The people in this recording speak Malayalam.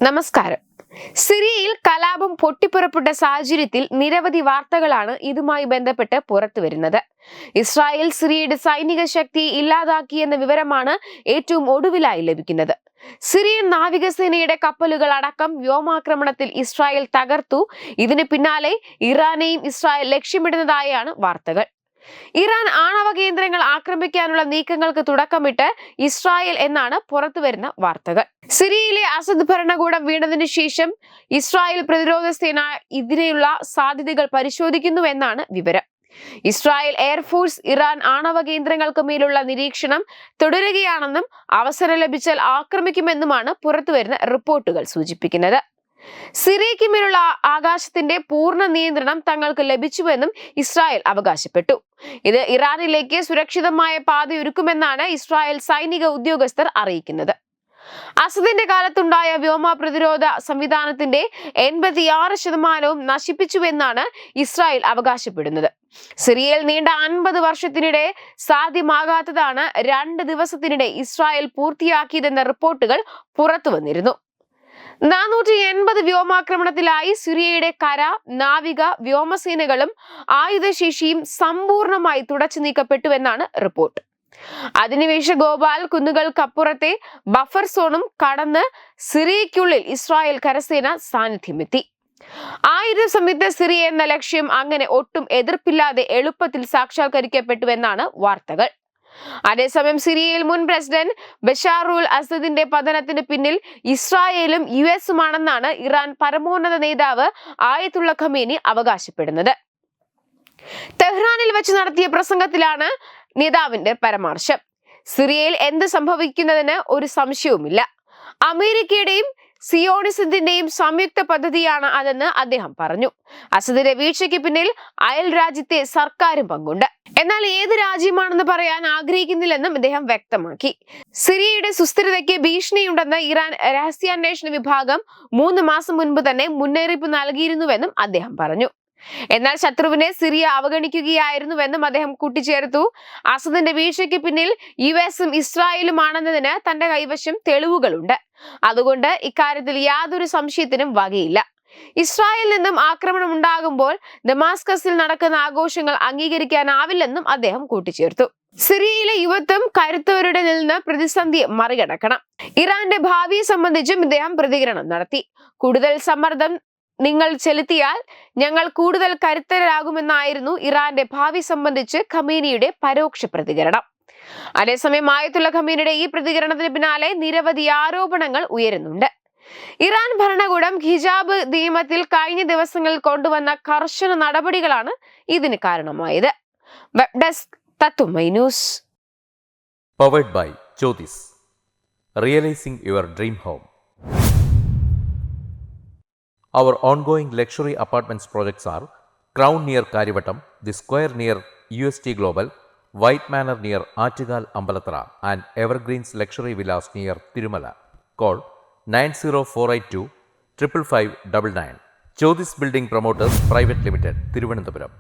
നമസ്കാരം. സിറിയയിൽ കലാപം പൊട്ടിപ്പുറപ്പെട്ട സാഹചര്യത്തിൽ നിരവധി വാർത്തകളാണ് ഇതുമായി ബന്ധപ്പെട്ട് പുറത്തുവരുന്നത്. ഇസ്രായേൽ സിറിയയുടെ സൈനിക ശക്തി ഇല്ലാതാക്കിയെന്ന വിവരമാണ് ഏറ്റവും ഒടുവിലായി ലഭിക്കുന്നത്. സിറിയൻ നാവികസേനയുടെ കപ്പലുകൾ അടക്കം വ്യോമാക്രമണത്തിൽ ഇസ്രായേൽ തകർത്തു. ഇതിന് പിന്നാലെ ഇറാനെയും ഇസ്രായേൽ ലക്ഷ്യമിടുന്നതായാണ് വാർത്തകൾ. ഇറാൻ ആണവ കേന്ദ്രങ്ങൾ ആക്രമിക്കാനുള്ള നീക്കങ്ങൾക്ക് തുടക്കമിട്ട് ഇസ്രായേൽ എന്നാണ് പുറത്തുവരുന്ന വാർത്തകൾ. സിറിയയിലെ അസദ് ഭരണകൂടം വീണതിനു ശേഷം ഇസ്രായേൽ പ്രതിരോധ സേന ഇതിനെയുള്ള സാധ്യതകൾ പരിശോധിക്കുന്നുവെന്നാണ് വിവരം. ഇസ്രായേൽ എയർഫോഴ്സ് ഇറാൻ ആണവ കേന്ദ്രങ്ങൾക്ക് മേലുള്ള നിരീക്ഷണം തുടരുകയാണെന്നും അവസരം ലഭിച്ചാൽ ആക്രമിക്കുമെന്നുമാണ് പുറത്തുവരുന്ന റിപ്പോർട്ടുകൾ സൂചിപ്പിക്കുന്നത്. സിറിയയ്ക്ക് മേലുള്ള ആകാശത്തിന്റെ പൂർണ്ണ നിയന്ത്രണം തങ്ങൾക്ക് ലഭിച്ചുവെന്നും ഇസ്രായേൽ അവകാശപ്പെട്ടു. ഇത് ഇറാനിലേക്ക് സുരക്ഷിതമായ പാതയൊരുക്കുമെന്നാണ് ഇസ്രായേൽ സൈനിക ഉദ്യോഗസ്ഥർ അറിയിക്കുന്നത്. അസദിന്റെ കാലത്തുണ്ടായ വ്യോമ പ്രതിരോധ സംവിധാനത്തിന്റെ 86% നശിപ്പിച്ചുവെന്നാണ് ഇസ്രായേൽ അവകാശപ്പെടുന്നത്. സിറിയയിൽ നീണ്ട 50 വർഷത്തിനിടെ സാധ്യമാകാത്തതാണ് 2 ദിവസത്തിനിടെ ഇസ്രായേൽ പൂർത്തിയാക്കിയതെന്ന റിപ്പോർട്ടുകൾ പുറത്തുവന്നിരുന്നു. 480 വ്യോമാക്രമണത്തിലായി സിറിയയുടെ കര, നാവിക, വ്യോമസേനകളും ആയുധശേഷിയും സമ്പൂർണമായി തുടച്ചു നീക്കപ്പെട്ടുവെന്നാണ് റിപ്പോർട്ട്. അധിനിവേശ ഗോപാൽ കുന്നുകൾക്കപ്പുറത്തെ ബഫർ സോണും കടന്ന് സിറിയയ്ക്കുള്ളിൽ ഇസ്രായേൽ കരസേന സാന്നിധ്യമെത്തി. ആയുധ സംയുക്ത സിറിയ എന്ന ലക്ഷ്യം അങ്ങനെ ഒട്ടും എതിർപ്പില്ലാതെ എളുപ്പത്തിൽ സാക്ഷാത്കരിക്കപ്പെട്ടുവെന്നാണ് വാർത്തകൾ. അതേസമയം സിറിയയിൽ മുൻ പ്രസിഡന്റ് ബഷാറുൽ അസദിന്റെ പതനത്തിന് പിന്നിൽ ഇസ്രായേലും യുഎസുമാണെന്നാണ് ഇറാൻ പരമോന്നത നേതാവ് ആയത്തുള്ള ഖമേനി അവകാശപ്പെടുന്നത്. തെഹ്റാനിൽ വെച്ച് നടത്തിയ പ്രസംഗത്തിലാണ് നേതാവിന്റെ പരാമർശം. സിറിയയിൽ എന്ത് സംഭവിക്കുന്നതിന് ഒരു സംശയവുമില്ല. അമേരിക്കയുടെയും സിയോണിസത്തിന്റെയും സംയുക്ത പദ്ധതിയാണ് അതെന്ന് അദ്ദേഹം പറഞ്ഞു. അസദിന്റെ വീഴ്ചയ്ക്ക് പിന്നിൽ അയൽ രാജ്യത്തെ സർക്കാരും പങ്കുണ്ട്. എന്നാൽ ഏത് രാജ്യമാണെന്ന് പറയാൻ ആഗ്രഹിക്കുന്നില്ലെന്നും അദ്ദേഹം വ്യക്തമാക്കി. സിറിയയുടെ സുസ്ഥിരതയ്ക്ക് ഭീഷണിയുണ്ടെന്ന് ഇറാൻ രഹസ്യാന്വേഷണ വിഭാഗം 3 മാസം മുൻപ് തന്നെ മുന്നറിയിപ്പ് നൽകിയിരുന്നുവെന്നും അദ്ദേഹം പറഞ്ഞു. എന്നാൽ ശത്രുവിനെ സിറിയ അവഗണിക്കുകയായിരുന്നുവെന്നും അദ്ദേഹം കൂട്ടിച്ചേർത്തു. അസദിന്റെ വീഴ്ചയ്ക്ക് പിന്നിൽ യുഎസും ഇസ്രായേലുമാണെന്നതിന് തന്റെ കൈവശം തെളിവുകളുണ്ട്. അതുകൊണ്ട് ഇക്കാര്യത്തിൽ യാതൊരു സംശയത്തിനും വകയില്ല. ഇസ്രായേലിൽ നിന്നും ആക്രമണം ഉണ്ടാകുമ്പോൾ ദമാസ്കസിൽ നടക്കുന്ന ആഘോഷങ്ങൾ അംഗീകരിക്കാനാവില്ലെന്നും അദ്ദേഹം കൂട്ടിച്ചേർത്തു. സിറിയയിലെ യുവത്വം കരുത്തവരുടെ നിന്ന് പ്രതിസന്ധി മറികടക്കണം. ഇറാന്റെ ഭാവിയെ സംബന്ധിച്ചും ഇദ്ദേഹം പ്രതികരണം നടത്തി. കൂടുതൽ സമ്മർദ്ദം നിങ്ങൾ ചെലുത്തിയാൽ ഞങ്ങൾ കൂടുതൽ കരുത്തരാകുമെന്നായിരുന്നു ഇറാന്റെ ഭാവി സംബന്ധിച്ച് ഖമേനിയുടെ പരോക്ഷ പ്രതികരണം. അതേസമയം ആയത്തുള്ള ഖമേനിയുടെ ഈ പ്രതികരണത്തിന് പിന്നാലെ നിരവധി ആരോപണങ്ങൾ ഉയരുന്നുണ്ട്. ഇറാൻ ഭരണകൂടം ഹിജാബ് നിയമത്തിൽ കഴിഞ്ഞ ദിവസങ്ങളിൽ കൊണ്ടുവന്ന കർശന നടപടികളാണ് ഇതിന് കാരണമായത്. വെബ് ഡെസ്ക് തത്തുമൈ news. Powered by Jyothis, realising your dream home. Our ongoing luxury apartments projects are Crown near Karivattam, The Square near UST Global, White Manor near Aattugal Ambalathara, and Evergreens Luxury Villas near Tirumala. Call 90482 55599. Jyothis Building Promoters Private Limited, Thiruvananthapuram.